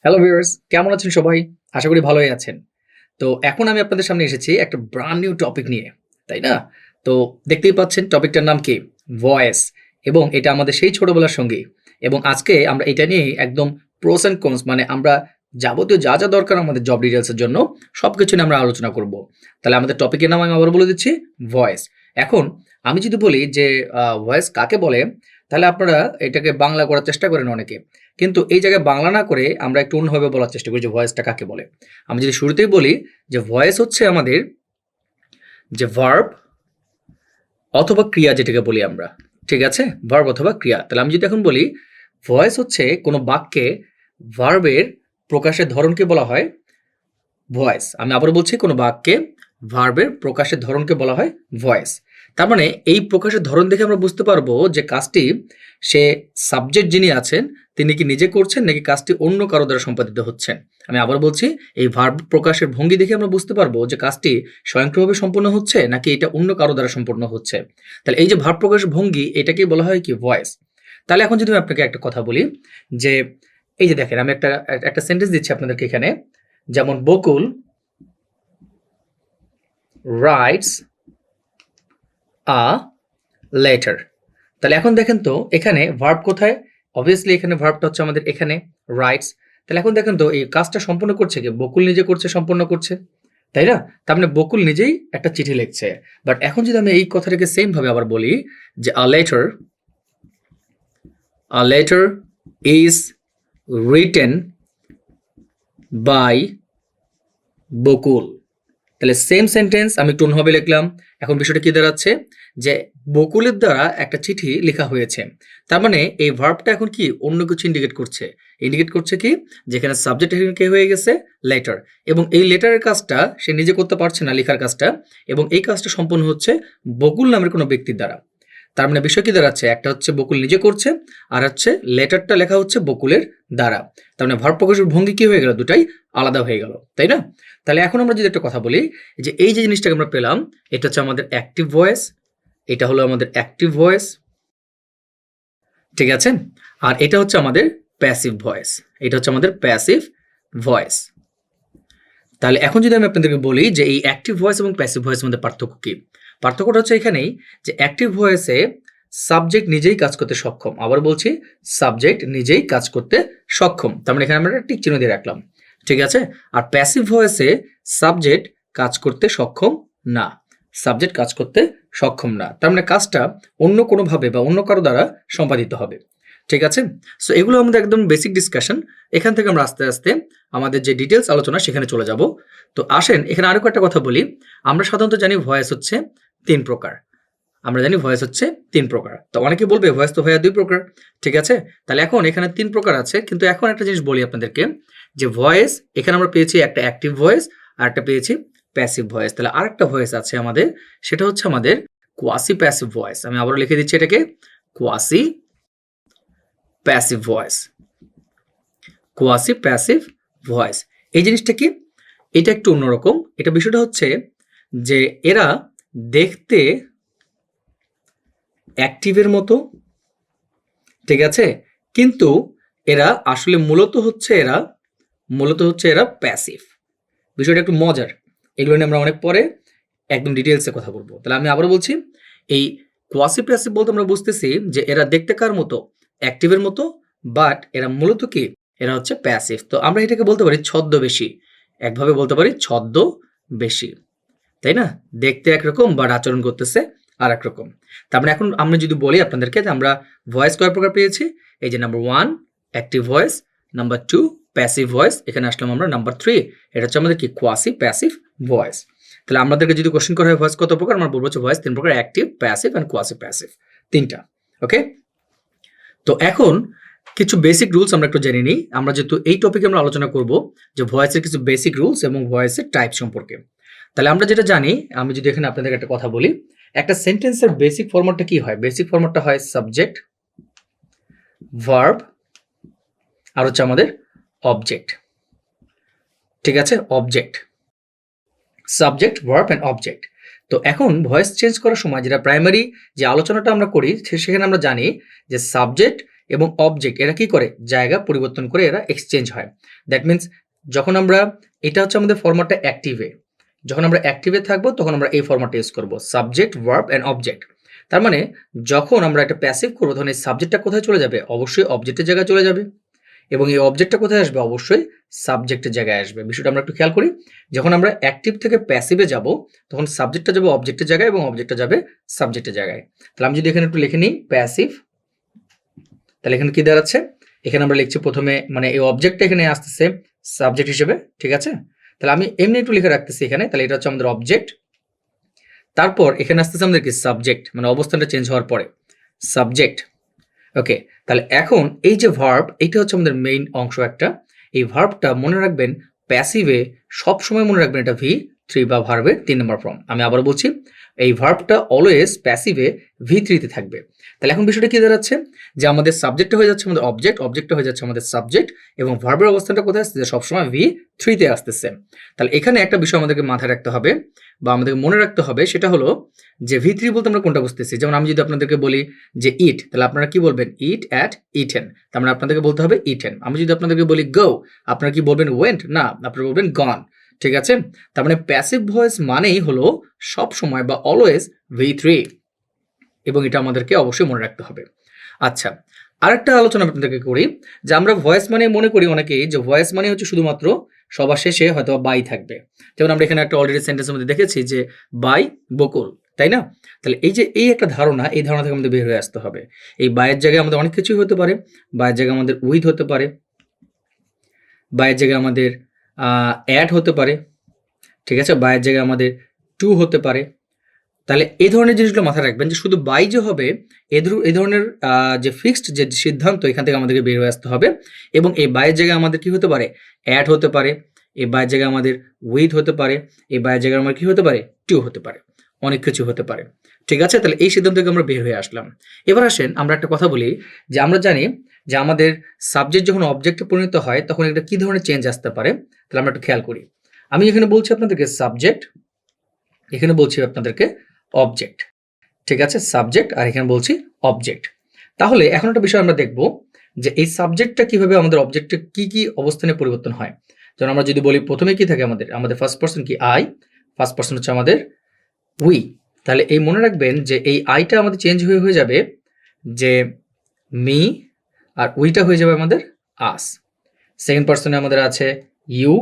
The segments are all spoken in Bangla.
হ্যালো ভিউয়ার্স, কেমন আছেন সবাই? আশা করি ভালোই আছেন। তো এখন আমি আপনাদের সামনে এসেছি একটা ব্রান্ড নিউ টপিক নিয়ে, তাই না? তো দেখতেই পাচ্ছেন টপিকটার নাম কি? ভয়েস। এবং এটা আমাদের সেই ছোটবেলার সঙ্গী। এবং আজকে আমরা এটা নিয়েই একদম প্রোস অ্যান্ড কনস মানে আমরা যাবতীয় যা দরকার আমাদের জব ডিটেইলস এর জন্য সবকিছু নিয়ে আমরা আলোচনা করব। তাহলে আমাদের টপিকের নাম আমি আবার বলে দিচ্ছি, ভয়েস। এখন আমি যদি বলি যে ভয়েস কাকে বলে? তাহলে আপনারা এটাকে বাংলা করার চেষ্টা করেন অনেকে। কিন্তু এই জায়গায় বাংলা না করে আমরা একটু অন্যভাবে বলার চেষ্টা করি যে ভয়েসটা কাকে বলে। আমি যদি শুরুতেই বলি যে ভয়েস হচ্ছে আমাদের যে ভার্ব অথবা ক্রিয়া যেটাকে বলি আমরা। ঠিক আছে? ভার্ব অথবা ক্রিয়া। তাহলে আমি যদি এখন বলি ভয়েস হচ্ছে কোনো বাক্যে ভার্বের প্রকাশের ধরনকে বলা হয় ভয়েস। আমি আবারও বলছি কোনো বাক্যে ভার্বের প্রকাশের ধরনকে বলা হয় ভয়েস। তার মানে এই প্রকাশের ধরন দেখে আমরা বুঝতে পারবো যে কাজটি সে সাবজেক্ট যিনি আছেন তিনি কি নিজে করছেন নাকি কাজটি অন্য কারো দ্বারা সম্পাদিত হচ্ছেন। আমি আবার বলছি এই ভার্ব প্রকাশের ভঙ্গি দেখে আমরা বুঝতে পারবো যে কাজটি স্বয়ংক্রিয়ভাবে সম্পন্ন হচ্ছে নাকি এটা অন্য কারো দ্বারা সম্পন্ন হচ্ছে। তাহলে এই যে ভার্ব প্রকাশের ভঙ্গি এটাকেই বলা হয় কি ভয়েস। তাহলে এখন যদি আমি আপনাকে একটা কথা বলি যে এই যে দেখেন আমি একটা সেন্টেন্স দিচ্ছি আপনাদেরকে এখানে, যেমন বকুল রাইটস আ লেটার। তাহলে এখন দেখেন তো এখানে ভার্ব কোথায়? অবভিয়াসলি এখানে ভার্বটা হচ্ছে আমাদের এখানে রাইটস। তাহলে এখন দেখেন তো এই কাজটা সম্পূর্ণ করছে কি? বকুল নিজে করছে, সম্পন্ন করছে। তাই না? তার মানে বকুল নিজেই একটা চিঠি লিখছে। বাট এখন যদি আমি এই কথাটাকে সেম ভাবে আবার বলি যে a letter is written by বকুল। তাহলে সেম সেন্টেন্স আমি একটু অন্যভাবে লিখলাম। এখন বিষয়টা কি দাঁড়াচ্ছে যে বকুলের দ্বারা একটা চিঠি লেখা হয়েছে। তার মানে এই ভার্বটা এখন কি অন্য কিছু ইন্ডিকেট করছে। ইন্ডিকেট করছে কি যেখানে সাবজেক্ট এখানে কে হয়ে গেছে লেটার, এবং এই লেটারের কাজটা সে নিজে করতে পারছে না লেখার কাজটা, এবং এই কাজটা সম্পন্ন হচ্ছে বকুল নামের কোনো ব্যক্তির দ্বারা। তার মানে বিষয় কি দাঁড়াচ্ছে একটা হচ্ছে বকুল নিজে করছে আর হচ্ছে লেটারটা লেখা হচ্ছে বকুলের দ্বারা। তার মানে ভার্ব প্রকাশের ভঙ্গি কি হয়ে গেল? দুটাই আলাদা হয়ে গেল, তাই না? তাহলে এখন আমরা যদি একটা কথা বলি যে এই যে জিনিসটাকে আমরা পেলাম এটা হচ্ছে আমাদের অ্যাক্টিভ ভয়েস, এটা হলো আমাদের অ্যাক্টিভ ভয়েস, ঠিক আছে? আর এটা হচ্ছে আমাদের প্যাসিভ ভয়েস, এটা হচ্ছে আমাদের প্যাসিভ ভয়েস। তাহলে এখন যদি আমি আপনাদেরকে বলি যে এই অ্যাক্টিভ ভয়েস এবং প্যাসিভ ভয়েসের মধ্যে পার্থক্য কি? পার্থক্যটা হচ্ছে এখানেই যে অ্যাক্টিভ ভয়েসে সাবজেক্ট নিজেই কাজ করতে সক্ষম। আবার বলছি সাবজেক্ট নিজেই কাজ করতে সক্ষম। তার মানে এখানে আমরা একটা টিক চিহ্ন দিয়ে রাখলাম, ঠিক আছে? আর প্যাসিভ ভয়েসে সাবজেক্ট কাজ করতে সক্ষম না, সাবজেক্ট কাজ করতে সক্ষম না। তার মানে কাজটা অন্য কোনোভাবে বা অন্য কারো দ্বারা সম্পাদিত হবে, ঠিক আছে? সো এগুলো আমাদের একদম বেসিক ডিসকাশন। এখান থেকে আমরা আস্তে আস্তে আমাদের যে ডিটেলস আলোচনা সেখানে চলে যাব। তো আসেন এখানে আরো একটা কথা বলি। আমরা সাধারণত জানি ভয়েস হচ্ছে ৩ প্রকার। আমরা জানি ভয়েস হচ্ছে ৩ প্রকার। তো অনেকে বলবে ভয়েস তো ভাইয়া ২ প্রকার। ঠিক আছে? তাহলে এখন এখানে ৩ প্রকার আছে। কিন্তু এখন একটা জিনিস বলি আপনাদেরকে যে ভয়েস এখানে আমরা পেয়েছি একটা অ্যাক্টিভ ভয়েস আর একটা পেয়েছি প্যাসিভ ভয়েস। তাহলে আরেকটা ভয়েস আছে আমাদের, সেটা হচ্ছে আমাদের কোয়াসি প্যাসিভ ভয়েস। আমি আবারও লিখে দিচ্ছি এটাকে quasi passive voice. Quasi passive voice. এই জিনিসটা কি? এটা একটু অন্যরকম। এটা বিষয়টা হচ্ছে যে এরা দেখতে অ্যাক্টিভের মতো, ঠিক আছে? কিন্তু এরা আসলে মূলত হচ্ছে এরা প্যাসিভ। বিষয়টা একটু মজার। এগুলো নিয়ে আমরা অনেক পরে একদম ডিটেইলসে কথা বলবো। তাহলে আমি আবারও বলছি এই কোয়াসি প্যাসিভ বলতে আমরা বুঝতেছি যে এরা দেখতে কার মতো? অ্যাক্টিভের মতো, বাট এরা মূলত কি? এরা হচ্ছে প্যাসিভ। তো আমরা এটাকে বলতে পারি ছদ্মবেশী। একভাবে বলতে পারি ছদ্মবেশী। তাই না? দেখতে একরকম বাট আচরণ করতেছে আরেক রকম। তার মানে এখন আমরা যদি বলি আপনাদেরকে যে আমরা ভয়েস কয় প্রকার পেয়েছি? এই যে number 1 active voice, number 2 passive voice, এখানে আসলাম আমরা নাম্বার 3 এটা হচ্ছে আমাদের কি কোয়াসি প্যাসিভ ভয়েস। তাহলে আমাদেরকে যদি কোশ্চেন করা হয় ভয়েস কত প্রকার, আমরা বলবো যে ভয়েস 3 প্রকার, active, passive and quasi passive, তিনটা। ওকে? তো এখন কিছু বেসিক রুলস আমরা একটু জেনে নিই। আমরা যেহেতু এই টপিকে আমরা আলোচনা করব যে ভয়েসের কিছু বেসিক রুলস এবং ভয়েসের টাইপ সম্পর্কে। তাহলে আমরা যেটা জানি, আমি যদি এখানে আপনাদের একটা কথা বলি, একটা সেন্টেন্সের বেসিক ফরম্যাটটা কি হয়? বেসিক ফরম্যাটটা হয় সাবজেক্ট, ভার্ব আর হচ্ছে আমাদের অবজেক্ট, ঠিক আছে? Object, subject, verb and object. তো এখন ভয়েস চেঞ্জ করার সময় যেটা প্রাইমারি যে আলোচনাটা আমরা করি সেখানে আমরা জানি যে সাবজেক্ট এবং অবজেক্ট এরা কি করে, জায়গা পরিবর্তন করে এরা এক্সচেঞ্জ হয়। দ্যাট মিনস যখন আমরা, এটা হচ্ছে আমাদের ফরম্যাটটা অ্যাক্টিভে, যখন আমরা অ্যাক্টিভে থাকবো তখন আমরা এই ফরম্যাটটা ইউজ করবো, সাবজেক্ট ভার্ব অ্যান্ড অবজেক্ট। তার মানে যখন আমরা একটা প্যাসিভ করবো তখন এই সাবজেক্টটা কোথায় চলে যাবে, অবশ্যই অবজেক্টের জায়গায় চলে যাবে, এবং এই অবজেক্টটা কোথায় আসবে, অবশ্যই সাবজেক্টের জায়গায় আসবে। বিষয়টা আমরা একটু খেয়াল করি, যখন আমরা অ্যাক্টিভ থেকে প্যাসিভে যাব তখন সাবজেক্টটা যাবে অবজেক্টের জায়গায় এবং অবজেক্টটা যাবে সাবজেক্টের জায়গায়। তাহলে আমি যদি এখানে একটু লিখে নিই প্যাসিভ, তাহলে এখানে কি দাঁড়াচ্ছে, এখানে আমরা লিখছি প্রথমে মানে এই অবজেক্টটা এখানে আসতেছে সাবজেক্ট হিসেবে, ঠিক আছে। তাহলে আমি এমনি একটু লিখে রাখতেছি এখানে, তাহলে এটা হচ্ছে আমাদের অবজেক্ট, তারপর এখানে আসতেছে আমাদের কি সাবজেক্ট, মানে অবস্থানটা চেঞ্জ হওয়ার পরে সাবজেক্ট। ওকে, তাহলে এখন এই যে ভার্ব, এইটা হচ্ছে আমাদের মেইন অংশ একটা। এই ভার্বটা মনে রাখবেন প্যাসিভে সবসময় মনে রাখবেন এটা V3 বা ভার্বের 3 নম্বর ফর্ম। আমি আবার বলছি, এই ভার্বটা অলওয়েজ প্যাসিভে V3 তে থাকবে। তাহলে এখন বিষয়টা কি দাঁড়াচ্ছে, যে আমাদের সাবজেক্টটা হয়ে যাচ্ছে আমাদের অবজেক্ট, অবজেক্টটা হয়ে যাচ্ছে আমাদের সাবজেক্ট, এবং ভার্বের অবস্থানটা কোথায় আসতেছে, সবসময় V3 তে আসতেছে। তাহলে এখানে একটা বিষয় আমাদেরকে মাথায় রাখতে হবে বা আমাদেরকে মনে রাখতে হবে, সেটা হলো যে V3 বলতে আমরা কোনটা বুঝতেছি। যেমন আমি যদি আপনাদেরকে বলি যে ইট, তাহলে আপনারা কি বলবেন, ইট অ্যাট ইটেন, তার মানে আপনাদেরকে বলতে হবে ইটেন। আমি যদি আপনাদেরকে বলি গো, আপনারা কি বলবেন ওয়েন্ট, না আপনারা বলবেন গন, ঠিক আছে। তার মানে প্যাসিভ ভয়েস মানেই হলো সব সময় বা অলওয়েজ V3, এবং এটা আমাদেরকে অবশ্যই মনে রাখতে হবে। আচ্ছা, আরেকটা আলোচনা আপনাদেরকে করি, যে আমরা ভয়েস মানে মনে করি অনেকেই যে ভয়েস মানে হচ্ছে শুধুমাত্র সবার শেষে হয়তো বাই থাকবে। যেমন আমরা এখানে একটা অলরেডি সেন্টেন্সের মধ্যে দেখেছি যে বাই বকুল, তাই না। তাহলে এই যে এই একটা ধারণা, এই ধারণা থেকে আমাদের বের হয়ে আসতে হবে। এই বাইয়ের জায়গায় আমাদের অনেক কিছুই হতে পারে, বাইয়ের জায়গায় আমাদের উইথ হতে পারে, বাইয়ের জায়গায় আমাদের অ্যাড হতে পারে, ঠিক আছে, বাইয়ের জায়গায় আমাদের টু হতে পারে। তাহলে এই ধরনের জিনিসগুলো মাথায় রাখবেন, যে শুধু বাই যে হবে এই ধরনের যে ফিক্সড যে সিদ্ধান্ত, এখান থেকে আমাদেরকে বের হয়ে আসতে হবে। এবং এই বাইয়ের জায়গায় আমাদের কি হতে পারে, অ্যাড হতে পারে, এই বাইয়ের জায়গায় আমাদের উইথ হতে পারে, এই বাইয়ের জায়গায় আমার কি হতে পারে, টু হতে পারে, অনেক কিছু হতে পারে, ঠিক আছে। তাহলে এই সিদ্ধান্ত থেকে আমরা বের হয়ে আসলাম। এবার আসেন আমরা একটা কথা বলি, যে আমরা জানি যে আমাদের সাবজেক্ট যখন অবজেক্টে পরিণত হয় তখন একটা কি ধরনের চেঞ্জ আসতে পারে। তাহলে আমরা একটু খেয়াল করি, আমি এখানে বলছি আপনাদেরকে সাবজেক্ট, এখানে বলছি আপনাদেরকে অবজেক্ট, ঠিক আছে, সাবজেক্ট, আর এখানে বলছি অবজেক্ট। তাহলে এখন একটা বিষয় আমরা দেখব, যে এই সাবজেক্টটা কিভাবে আমাদের অবজেক্টে কি কি অবস্থানে পরিবর্তন হয়। যেমন আমরা যদি বলি প্রথমে কি থাকে আমাদের ফার্স্ট পার্সন কি আই, ফার্স্ট পার্সন হচ্ছে আমাদের উই। তাহলে এই মনে রাখবেন যে এই আইটা আমাদের চেঞ্জ হয়ে যাবে যে মি, আর উইটা হয়ে যাবে আমাদের আস। সেকেন্ড পার্সনে আমাদের আছে ইউ,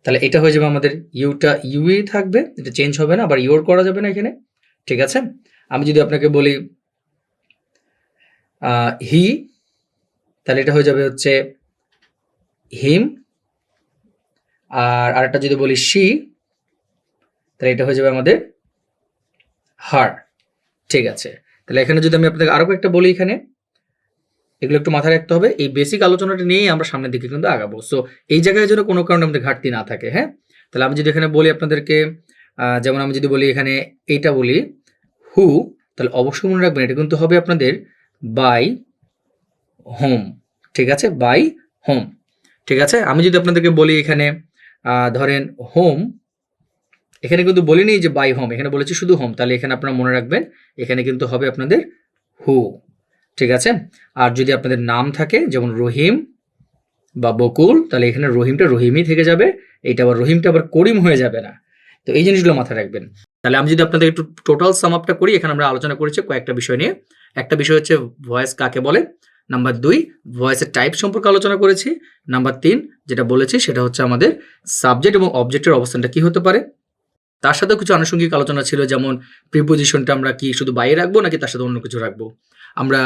তাহলে এটা হয়ে যাবে আমাদের ইউটা ইউই থাকবে, এটা চেঞ্জ হবে না, আবার ইউর করা যাবে না এখানে, ঠিক আছে। আমি যদি আপনাকে বলি হি, তাহলে এটা হয়ে যাবে হচ্ছে হিম, আর আরেকটা যদি বলি শি, তাহলে এটা হয়ে যাবে আমাদের হার, ঠিক আছে। তাহলে এখানে যদি আমি আপনাদের আরো একটা বলি, এখানে এগুলো একটু মাথায় রাখতে হবে। এই বেসিক আলোচনাটা নিয়েই আমরা সামনের দিকে কিন্তু আগাবো। সো এই জায়গায় যেন কোনো কারণে আমাদের ঘাটতি না থাকে, হ্যাঁ। তাহলে আমি যদি এখানে বলি আপনাদেরকে, যেমন আমি যদি বলি এখানে এইটা বলি হু, তাহলে অবশ্যই মনে রাখবেন এটা কিন্তু হবে আপনাদের বাই হোম, ঠিক আছে, বাই হোম, ঠিক আছে। আমি যদি আপনাদেরকে বলি এখানে ধরেন হোম, এখানে কিন্তু বলিনি যে বাই হোম, এখানে বলেছি শুধু হোম, তাহলে এখানে আপনারা মনে রাখবেন এখানে কিন্তু হবে আপনাদের হু, ঠিক আছে। আর যদি আপনাদের নাম থাকে যেমন রহিম বা বকুল, তাহলে এখানে রহিমটা রহিমই থেকে যাবে, এইটা আবার রহিমটা আবার করিম হয়ে যাবে না। তো এই জিনিসগুলো মাথায় রাখবেন। তাহলে আমি যদি আপনাদের একটু টোটাল সাম আপটা করি, এখানে আমরা আলোচনা করেছি কয়েকটা বিষয় নিয়ে। একটা বিষয় হচ্ছে ভয়েস কাকে বলে, নাম্বার 2 ভয়েসের টাইপ সম্পর্কে আলোচনা করেছি, নাম্বার 3 যেটা বলেছি সেটা হচ্ছে আমাদের সাবজেক্ট এবং অবজেক্টের অবস্থানটা কি হতে পারে। তার সাথেও কিছু আনুষঙ্গিক আলোচনা ছিল, যেমন প্রিপোজিশনটা আমরা কি শুধু বাইরে রাখবো নাকি তার সাথে অন্য কিছু রাখবো, আমরা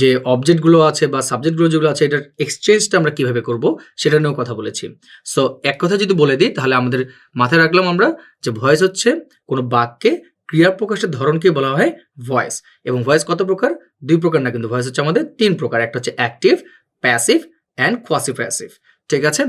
যে অবজেক্টগুলো আছে বা সাবজেক্টগুলো যেগুলো আছে এটার এক্সচেঞ্জটা আমরা কিভাবে করব সেটা নিয়েও কথা বলেছি। সো এক কথা যদি বলে দিই তাহলে আমাদের মাথায় রাখলাম আমরা যে ভয়েস হচ্ছে কোনো বাক্যে ক্রিয়া প্রকাশের ধরনকে বলা হয় ভয়েস, এবং ভয়েস কত প্রকার, 2 প্রকার না, কিন্তু ভয়েস হচ্ছে আমাদের 3 প্রকার, একটা হচ্ছে active, passive and quasi passive, ঠিক আছে।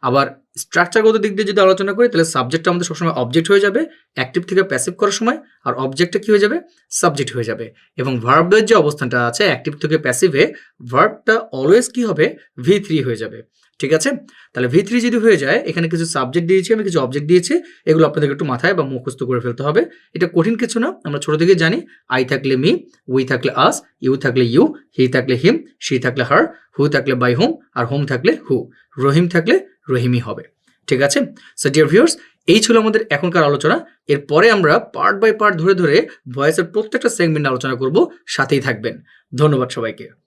আবার স্ট্রাকচারগত দিক দিয়ে যদি আলোচনা করি তাহলে সাবজেক্টটা আমাদের সবসময় অবজেক্ট হয়ে যাবে অ্যাক্টিভ থেকে প্যাসিভ করার সময়, আর অবজেক্টটা কি হয়ে যাবে, সাবজেক্ট হয়ে যাবে। এবং ভার্বের যে অবস্থানটা আছে অ্যাক্টিভ থেকে প্যাসিভে, ভার্বটা অলওয়েজ কি হবে, V3 হয়ে যাবে। ঠিক আছে? তাহলে V3 যদি হয়ে যায়, এখানে কিছু সাবজেক্ট দিয়েছি আমি, কিছু অবজেক্ট দিয়েছি, এগুলো আপনাদেরকে একটু মাথায় বা মুখস্থ করে ফেলতে হবে। এটা কঠিন কিছু না, আমরা ছোট থেকে জানি। আই থাকলে মি, উই থাকলে আস, ইউ থাকলে ইউ, হি থাকলে হিম, শি থাকলে হার, হু থাকলে বাই হোম, আর হোম থাকলে হু, রহিম থাকলে রহিমই হবে। ঠিক আছে? সো ডিয়ার ভিউয়ার্স, এই ছিল আমাদের এখনকার আলোচনা। এরপরে আমরা পার্ট বাই পার্ট ধরে ধরে ভয়েসের প্রত্যেকটা সেগমেন্ট আলোচনা করব, সাথেই থাকবেন। ধন্যবাদ সবাইকে।